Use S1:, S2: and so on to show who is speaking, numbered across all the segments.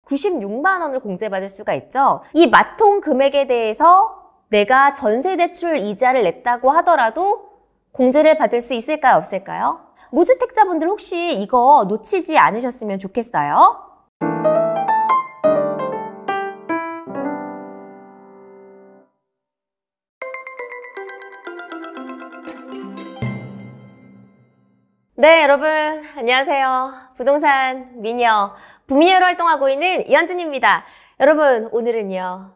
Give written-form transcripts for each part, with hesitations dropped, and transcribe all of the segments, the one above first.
S1: 96만 원을 공제받을 수가 있죠. 이 마통 금액에 대해서 내가 전세대출 이자를 냈다고 하더라도 공제를 받을 수 있을까요? 없을까요? 무주택자분들 혹시 이거 놓치지 않으셨으면 좋겠어요. 네, 여러분 안녕하세요. 부동산 미녀 부미녀로 활동하고 있는 이현진입니다. 여러분 오늘은요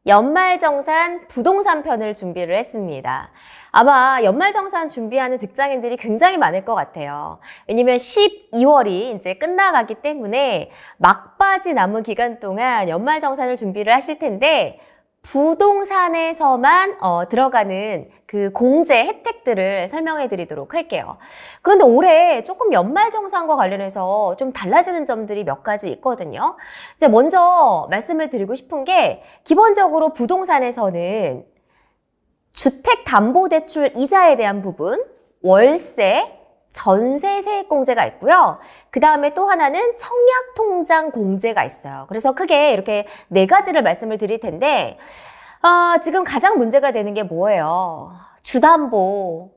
S1: 연말정산 부동산 편을 준비를 했습니다. 아마 연말정산 준비하는 직장인들이 굉장히 많을 것 같아요. 왜냐면 12월이 이제 끝나가기 때문에 막바지 남은 기간 동안 연말정산을 준비를 하실 텐데 부동산에서만 들어가는 그 공제 혜택들을 설명해 드리도록 할게요. 그런데 올해 조금 연말정산과 관련해서 좀 달라지는 점들이 몇 가지 있거든요. 이제 먼저 말씀을 드리고 싶은 게 기본적으로 부동산에서는 주택담보대출 이자에 대한 부분, 월세, 전세 세액 공제가 있고요. 그 다음에 또 하나는 청약통장 공제가 있어요. 그래서 크게 이렇게 네 가지를 말씀을 드릴 텐데 지금 가장 문제가 되는 게 뭐예요? 주담보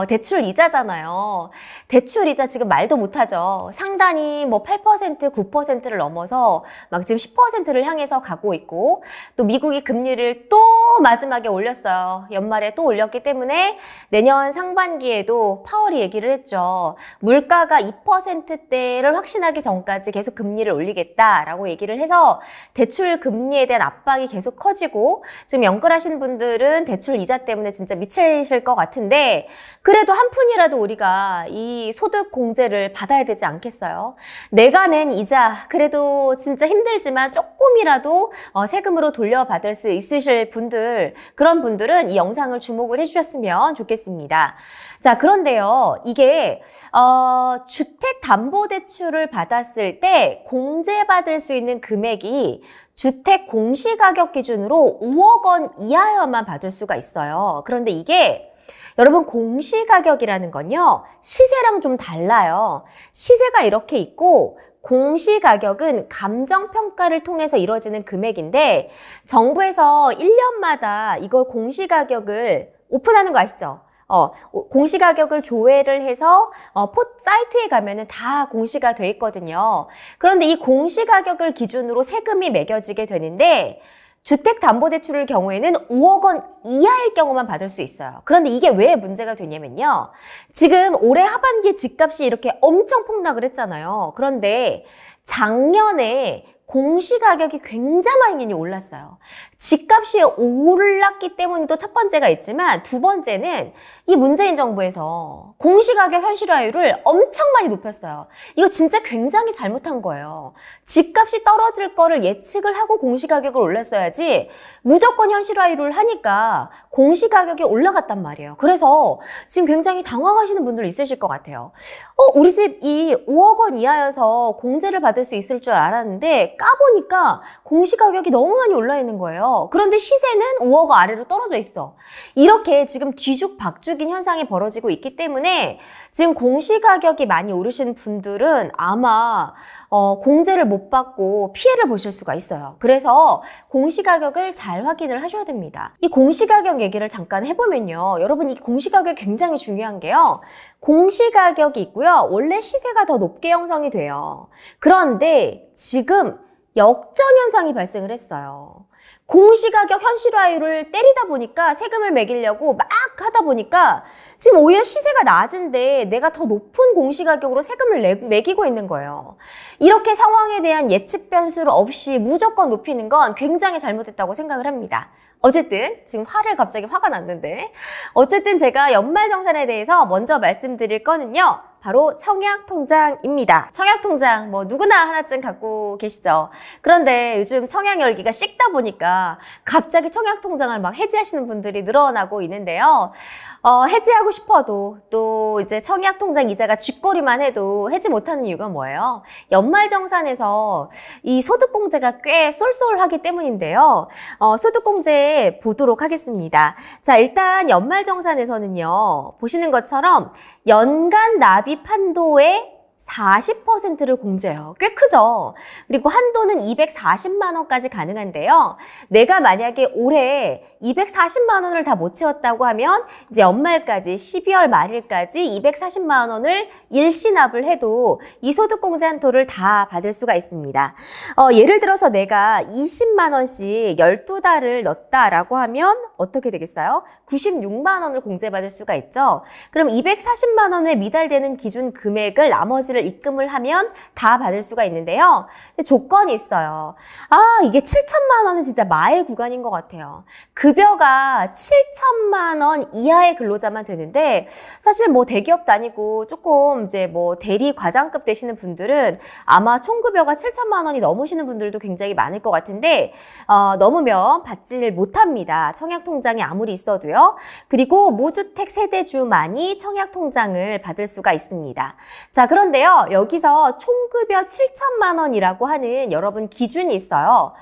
S1: 대출 이자잖아요. 대출 이자 지금 말도 못하죠. 상단이 뭐 8%, 9%를 넘어서 막 지금 10%를 향해서 가고 있고 또 미국이 금리를 또 마지막에 올렸어요. 연말에 또 올렸기 때문에 내년 상반기에도 파월이 얘기를 했죠. 물가가 2%대를 확신하기 전까지 계속 금리를 올리겠다라고 얘기를 해서 대출 금리에 대한 압박이 계속 커지고 지금 연끌하신 분들은 대출 이자 때문에 진짜 미치실 것 같은데 그래도 한 푼이라도 우리가 이 소득 공제를 받아야 되지 않겠어요? 내가 낸 이자 그래도 진짜 힘들지만 조금이라도 세금으로 돌려받을 수 있으실 분들 그런 분들은 이 영상을 주목을 해주셨으면 좋겠습니다. 자 그런데요 이게 주택담보대출을 받았을 때 공제받을 수 있는 금액이 주택 공시가격 기준으로 5억 원 이하여만 받을 수가 있어요. 그런데 이게 여러분 공시가격이라는 건요 시세랑 좀 달라요. 시세가 이렇게 있고 공시가격은 감정평가를 통해서 이루어지는 금액인데 정부에서 1년마다 이걸 공시가격을 오픈하는 거 아시죠? 공시가격을 조회를 해서 사이트에 가면은 다 공시가 돼 있거든요. 그런데 이 공시가격을 기준으로 세금이 매겨지게 되는데 주택담보대출의 경우에는 5억 원 이하일 경우만 받을 수 있어요. 그런데 이게 왜 문제가 되냐면요. 지금 올해 하반기 집값이 이렇게 엄청 폭락을 했잖아요. 그런데 작년에 공시가격이 굉장히 올랐어요. 집값이 올랐기 때문에도 첫 번째가 있지만 두 번째는 이 문재인 정부에서 공시가격 현실화율을 엄청 많이 높였어요. 이거 진짜 굉장히 잘못한 거예요. 집값이 떨어질 거를 예측을 하고 공시가격을 올렸어야지 무조건 현실화율을 하니까 공시가격이 올라갔단 말이에요. 그래서 지금 굉장히 당황하시는 분들 있으실 것 같아요. 우리 집 이 5억 원 이하여서 공제를 받을 수 있을 줄 알았는데 까보니까 공시가격이 너무 많이 올라 있는 거예요. 그런데 시세는 5억 원 아래로 떨어져 있어. 이렇게 지금 뒤죽박죽인 현상이 벌어지고 있기 때문에 지금 공시가격이 많이 오르신 분들은 아마 공제를 못 받고 피해를 보실 수가 있어요. 그래서 공시가격을 잘 확인을 하셔야 됩니다. 이 공시가격 얘기를 잠깐 해보면요. 여러분 이 공시가격이 굉장히 중요한 게요. 공시가격이 있고요. 원래 시세가 더 높게 형성이 돼요. 그런데 지금 역전 현상이 발생을 했어요. 공시가격 현실화율을 때리다 보니까 세금을 매기려고 막 하다 보니까 지금 오히려 시세가 낮은데 내가 더 높은 공시가격으로 세금을 매기고 있는 거예요. 이렇게 상황에 대한 예측 변수를 없이 무조건 높이는 건 굉장히 잘못됐다고 생각을 합니다. 어쨌든 지금 갑자기 화가 났는데 어쨌든 제가 연말정산에 대해서 먼저 말씀드릴 거는요. 바로 청약통장입니다. 청약통장 뭐 누구나 하나쯤 갖고 계시죠. 그런데 요즘 청약 열기가 식다 보니까 갑자기 청약통장을 막 해지하시는 분들이 늘어나고 있는데요. 해지하고 싶어도 또 이제 청약통장 이자가 쥐꼬리만 해도 해지 못하는 이유가 뭐예요? 연말정산에서 이 소득공제가 꽤 쏠쏠하기 때문인데요. 소득공제 보도록 하겠습니다. 자, 일단 연말정산에서는요. 보시는 것처럼 연간 납입 한도에 40%를 공제해요. 꽤 크죠? 그리고 한도는 240만 원까지 가능한데요. 내가 만약에 올해 240만 원을 다 못 채웠다고 하면 이제 연말까지 12월 말일까지 240만 원을 일시납을 해도 이 소득공제 한도를 다 받을 수가 있습니다. 예를 들어서 내가 20만 원씩 12달을 넣었다라고 하면 어떻게 되겠어요? 96만 원을 공제받을 수가 있죠. 그럼 240만 원에 미달되는 기준 금액을 나머지를 입금을 하면 다 받을 수가 있는데요. 근데 조건이 있어요. 이게 7천만 원은 진짜 마의 구간인 것 같아요. 급여가 7천만 원 이하의 근로자만 되는데 사실 뭐 대기업 다니고 조금 이제 뭐 대리 과장급 되시는 분들은 아마 총급여가 7천만 원이 넘으시는 분들도 굉장히 많을 것 같은데 넘으면 받지를 못합니다. 청약통장이 아무리 있어도요. 그리고 무주택 세대주만이 청약통장을 받을 수가 있습니다. 자, 그런데요. 여기서 총급여 7천만 원이라고 하는 여러분 기준이 있어요.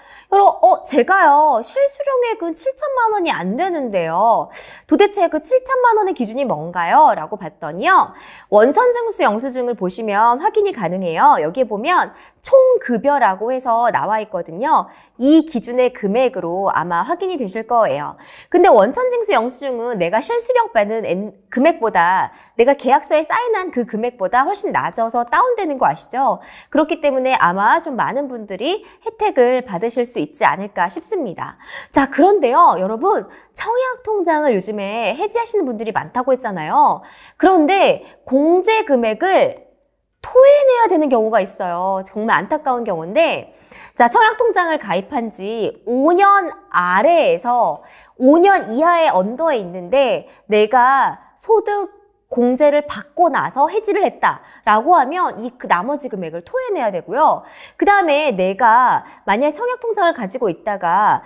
S1: 제가요. 실수령액은 7천만 원이 안 되는데요. 도대체 그 7천만 원의 기준이 뭔가요? 라고 봤더니요. 원천징수 영수증을 보시면 확인이 가능해요. 여기에 보면 총급여라고 해서 나와 있거든요. 이 기준의 금액으로 아마 확인이 되실 거예요. 근데 원천징수 영수증은 내가 실수령 빼는 금액보다 내가 계약서에 사인한 그 금액보다 훨씬 낮아서 다운되는 거 아시죠? 그렇기 때문에 아마 좀 많은 분들이 혜택을 받으실 수 있지 않을까 싶습니다. 자, 그런데요, 여러분, 청약통장을 요즘에 해지하시는 분들이 많다고 했잖아요. 그런데 공제 금액을 토해내야 되는 경우가 있어요. 정말 안타까운 경우인데, 자, 청약통장을 가입한 지 5년 아래에서 5년 이하의 언더에 있는데 내가 소득 공제를 받고 나서 해지를 했다라고 하면 그 나머지 금액을 토해내야 되고요. 그 다음에 내가 만약에 청약통장을 가지고 있다가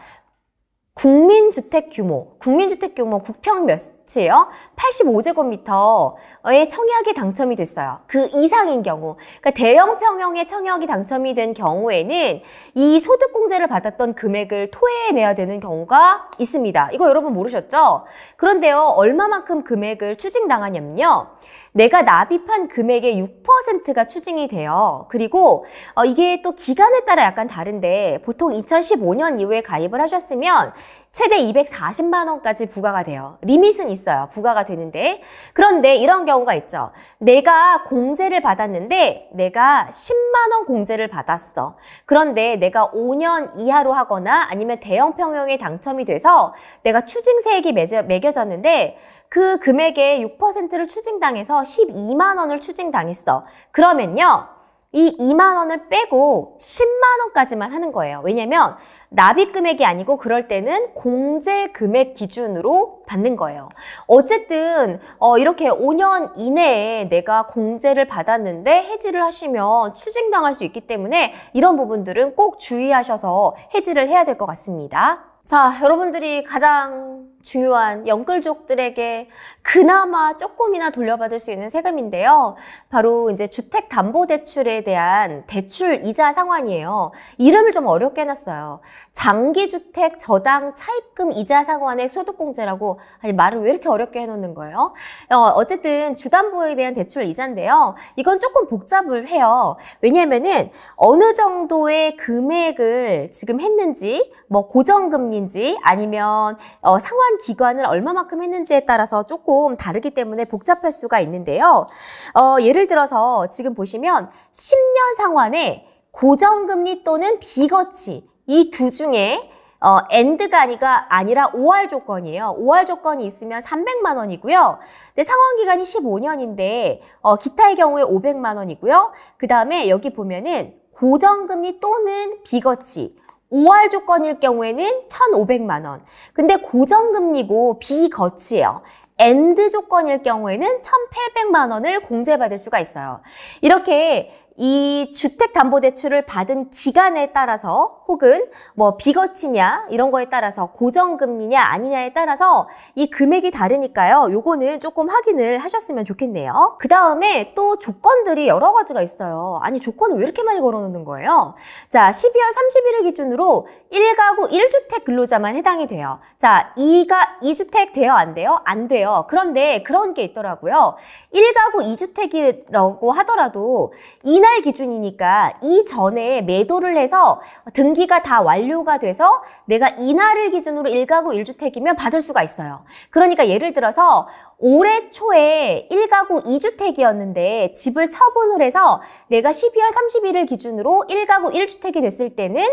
S1: 국민주택 규모 국평 몇이에요? 85제곱미터의 청약이 당첨이 됐어요. 그 이상인 경우, 그러니까 대형 평형의 청약이 당첨이 된 경우에는 이 소득공제를 받았던 금액을 토해내야 되는 경우가 있습니다. 이거 여러분 모르셨죠? 그런데요, 얼마만큼 금액을 추징당하냐면요. 내가 납입한 금액의 6%가 추징이 돼요. 그리고 이게 또 기간에 따라 약간 다른데 보통 2015년 이후에 가입을 하셨으면 최대 240만 원까지 부과가 돼요. 리밋은 있어요. 부과가 되는데. 그런데 이런 경우가 있죠. 내가 공제를 받았는데 내가 10만 원 공제를 받았어. 그런데 내가 5년 이하로 하거나 아니면 대형 평형에 당첨이 돼서 내가 추징세액이 매겨졌는데 그 금액의 6%를 추징당해서 12만 원을 추징당했어. 그러면요. 이 2만 원을 빼고 10만 원까지만 하는 거예요. 왜냐면 납입 금액이 아니고 그럴 때는 공제 금액 기준으로 받는 거예요. 어쨌든 이렇게 5년 이내에 내가 공제를 받았는데 해지를 하시면 추징당할 수 있기 때문에 이런 부분들은 꼭 주의하셔서 해지를 해야 될 것 같습니다. 자, 여러분들이 가장 중요한 영끌족들에게 그나마 조금이나 돌려받을 수 있는 세금인데요. 바로 이제 주택담보대출에 대한 대출 이자 상환이에요. 이름을 좀 어렵게 해놨어요. 장기주택 저당 차입금 이자 상환액 소득공제라고. 아니, 말을 왜 이렇게 어렵게 해놓는 거예요? 어쨌든 주담보에 대한 대출 이자인데요. 이건 조금 복잡을 해요. 왜냐면은 어느 정도의 금액을 지금 했는지, 뭐 고정금리인지 아니면 상환 기간을 얼마만큼 했는지에 따라서 조금 다르기 때문에 복잡할 수가 있는데요. 예를 들어서 지금 보시면 10년 상환에 고정금리 또는 비거치 이 두 중에 엔드가 아니라 5할 조건이에요. 5할 조건이 있으면 300만 원이고요. 근데 상환 기간이 15년인데 기타의 경우에 500만 원이고요. 그 다음에 여기 보면은 고정금리 또는 비거치 5할 조건일 경우에는 1,500만 원. 근데 고정금리고 비거치예요. 엔드 조건일 경우에는 1,800만 원을 공제받을 수가 있어요. 이렇게 이 주택담보대출을 받은 기간에 따라서 혹은 뭐 비거치냐 이런 거에 따라서 고정금리냐 아니냐에 따라서 이 금액이 다르니까요. 요거는 조금 확인을 하셨으면 좋겠네요. 그 다음에 또 조건들이 여러 가지가 있어요. 아니 조건을 왜 이렇게 많이 걸어놓는 거예요? 자, 12월 31일 기준으로 1가구 1주택 근로자만 해당이 돼요. 자, 2주택 돼요? 안 돼요? 안 돼요. 그런데 그런 게 있더라고요. 1가구 2주택이라고 하더라도 이날 기준이니까 이전에 매도를 해서 등기가 다 완료가 돼서 내가 이날을 기준으로 1가구 1주택이면 받을 수가 있어요. 그러니까 예를 들어서 올해 초에 1가구 2주택이었는데 집을 처분을 해서 내가 12월 31일 기준으로 1가구 1주택이 됐을 때는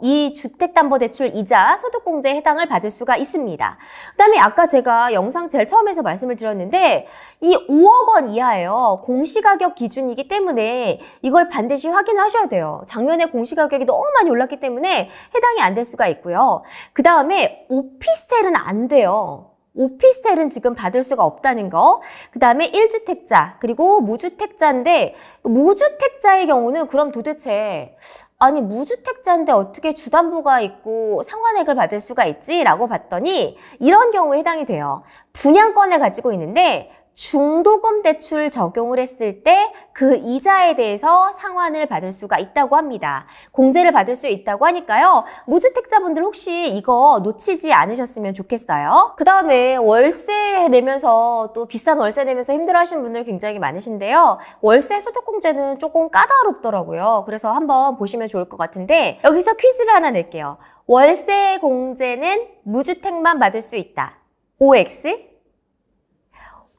S1: 이 주택담보대출 이자 소득공제에 해당을 받을 수가 있습니다. 그 다음에 아까 제가 영상 제일 처음에서 말씀을 드렸는데 이 5억 원 이하예요. 공시가격 기준이기 때문에 이걸 반드시 확인을 하셔야 돼요. 작년에 공시가격이 너무 많이 올랐기 때문에 해당이 안 될 수가 있고요. 그 다음에 오피스텔은 안 돼요. 오피스텔은 지금 받을 수가 없다는 거. 그 다음에 1주택자 그리고 무주택자인데 무주택자의 경우는 그럼 도대체 아니 무주택자인데 어떻게 주담보가 있고 상환액을 받을 수가 있지? 라고 봤더니 이런 경우에 해당이 돼요. 분양권을 가지고 있는데 중도금 대출 적용을 했을 때 그 이자에 대해서 상환을 받을 수가 있다고 합니다. 공제를 받을 수 있다고 하니까요. 무주택자분들 혹시 이거 놓치지 않으셨으면 좋겠어요. 그 다음에 월세 내면서 또 비싼 월세 내면서 힘들어하시는 분들 굉장히 많으신데요. 월세 소득공제는 조금 까다롭더라고요. 그래서 한번 보시면 좋을 것 같은데 여기서 퀴즈를 하나 낼게요. 월세 공제는 무주택만 받을 수 있다. OX?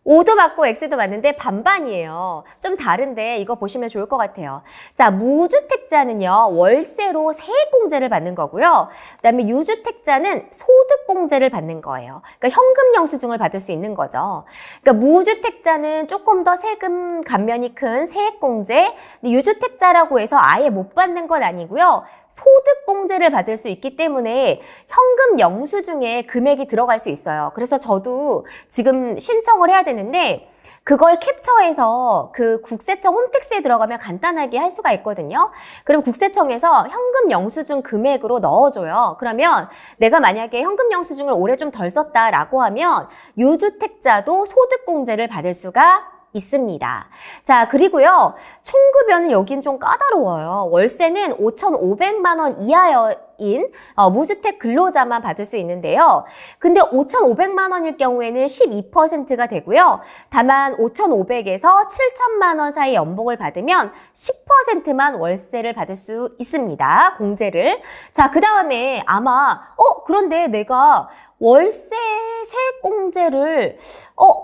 S1: O도 맞고 X도 맞는데 반반이에요. 좀 다른데 이거 보시면 좋을 것 같아요. 자, 무주택자는요. 월세로 세액공제를 받는 거고요. 그다음에 유주택자는 소득공제를 받는 거예요. 그러니까 현금 영수증을 받을 수 있는 거죠. 그러니까 무주택자는 조금 더 세금 감면이 큰 세액공제, 유주택자라고 해서 아예 못 받는 건 아니고요. 소득공제를 받을 수 있기 때문에 현금 영수증에 금액이 들어갈 수 있어요. 그래서 저도 지금 신청을 해야 되는데 그걸 캡처해서 그 국세청 홈택스에 들어가면 간단하게 할 수가 있거든요. 그럼 국세청에서 현금 영수증 금액으로 넣어줘요. 그러면 내가 만약에 현금 영수증을 올해 좀 덜 썼다라고 하면 유주택자도 소득공제를 받을 수가 있습니다. 자, 그리고요. 총급여는 여긴 좀 까다로워요. 월세는 5,500만 원 이하인 무주택 근로자만 받을 수 있는데요. 근데 5,500만 원일 경우에는 12%가 되고요. 다만 5,500에서 7,000만 원 사이 연봉을 받으면 10%만 월세를 받을 수 있습니다. 공제를. 자, 그 다음에 아마 그런데 내가 월세 세액공제를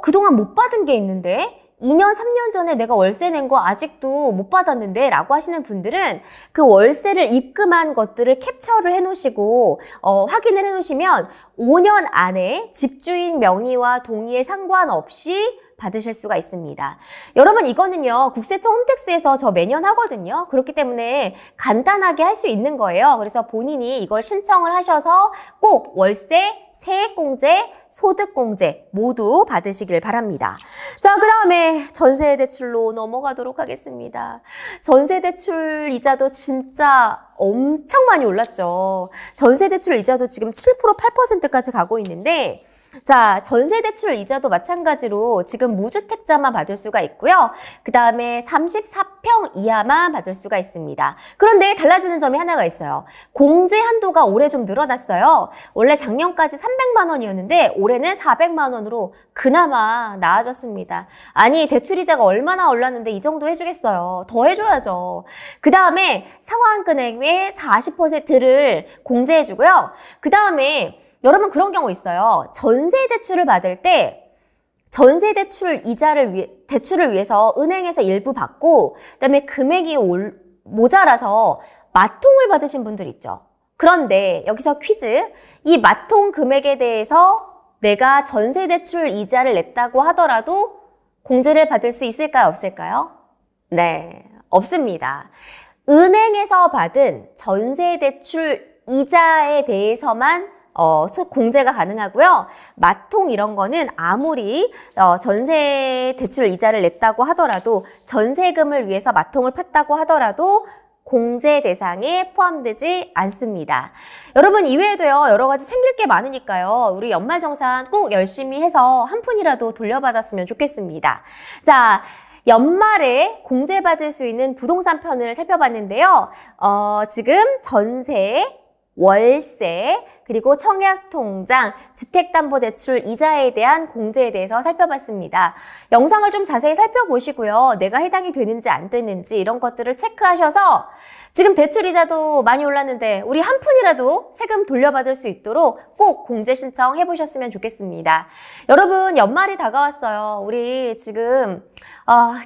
S1: 그동안 못 받은 게 있는데 2년, 3년 전에 내가 월세 낸 거 아직도 못 받았는데 라고 하시는 분들은 그 월세를 입금한 것들을 캡처를 해놓으시고 확인을 해놓으시면 5년 안에 집주인 명의와 동의에 상관없이 받으실 수가 있습니다. 여러분 이거는요. 국세청 홈택스에서 저 매년 하거든요. 그렇기 때문에 간단하게 할 수 있는 거예요. 그래서 본인이 이걸 신청을 하셔서 꼭 월세, 세액공제, 소득공제 모두 받으시길 바랍니다. 자, 그 다음에 전세대출로 넘어가도록 하겠습니다. 전세대출 이자도 진짜 엄청 많이 올랐죠. 전세대출 이자도 지금 7%, 8%까지 가고 있는데 자, 전세대출 이자도 마찬가지로 지금 무주택자만 받을 수가 있고요. 그 다음에 34평 이하만 받을 수가 있습니다. 그런데 달라지는 점이 하나가 있어요. 공제 한도가 올해 좀 늘어났어요. 원래 작년까지 300만 원이었는데 올해는 400만 원으로 그나마 나아졌습니다. 아니, 대출이자가 얼마나 올랐는데 이 정도 해주겠어요. 더 해줘야죠. 그 다음에 상환금액의 40%를 공제해주고요. 그 다음에 여러분 그런 경우 있어요. 전세대출을 받을 때 전세대출 대출을 위해서 은행에서 일부 받고 그다음에 금액이 모자라서 마통을 받으신 분들 있죠. 그런데 여기서 퀴즈. 이 마통 금액에 대해서 내가 전세대출 이자를 냈다고 하더라도 공제를 받을 수 있을까요? 없을까요? 네, 없습니다. 은행에서 받은 전세대출 이자에 대해서만 공제가 가능하고요. 마통 이런 거는 아무리 전세 대출 이자를 냈다고 하더라도 전세금을 위해서 마통을 팠다고 하더라도 공제 대상에 포함되지 않습니다. 여러분 이외에도요 여러 가지 챙길 게 많으니까요. 우리 연말정산 꼭 열심히 해서 한 푼이라도 돌려받았으면 좋겠습니다. 자, 연말에 공제받을 수 있는 부동산 편을 살펴봤는데요. 지금 전세, 월세, 그리고 청약통장, 주택담보대출 이자에 대한 공제에 대해서 살펴봤습니다. 영상을 좀 자세히 살펴보시고요. 내가 해당이 되는지 안 되는지 이런 것들을 체크하셔서 지금 대출이자도 많이 올랐는데 우리 한 푼이라도 세금 돌려받을 수 있도록 꼭 공제 신청해 보셨으면 좋겠습니다. 여러분 연말이 다가왔어요. 우리 지금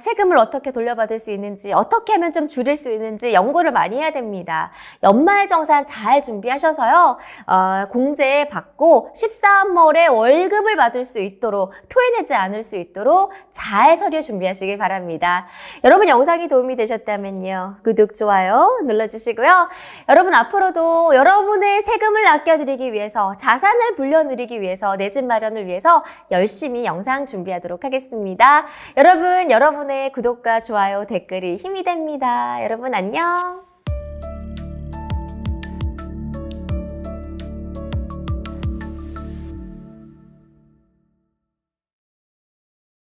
S1: 세금을 어떻게 돌려받을 수 있는지 어떻게 하면 좀 줄일 수 있는지 연구를 많이 해야 됩니다. 연말정산 잘 준비하셔서요. 공제 받고 13월에 월급을 받을 수 있도록 토해내지 않을 수 있도록 잘 서류 준비하시길 바랍니다. 여러분 영상이 도움이 되셨다면요. 구독, 좋아요 눌러주시고요. 여러분 앞으로도 여러분의 세금을 아껴드리기 위해서 자산을 불려누리기 위해서 내 집 마련을 위해서 열심히 영상 준비하도록 하겠습니다. 여러분 여러분의 구독과 좋아요 댓글이 힘이 됩니다. 여러분 안녕.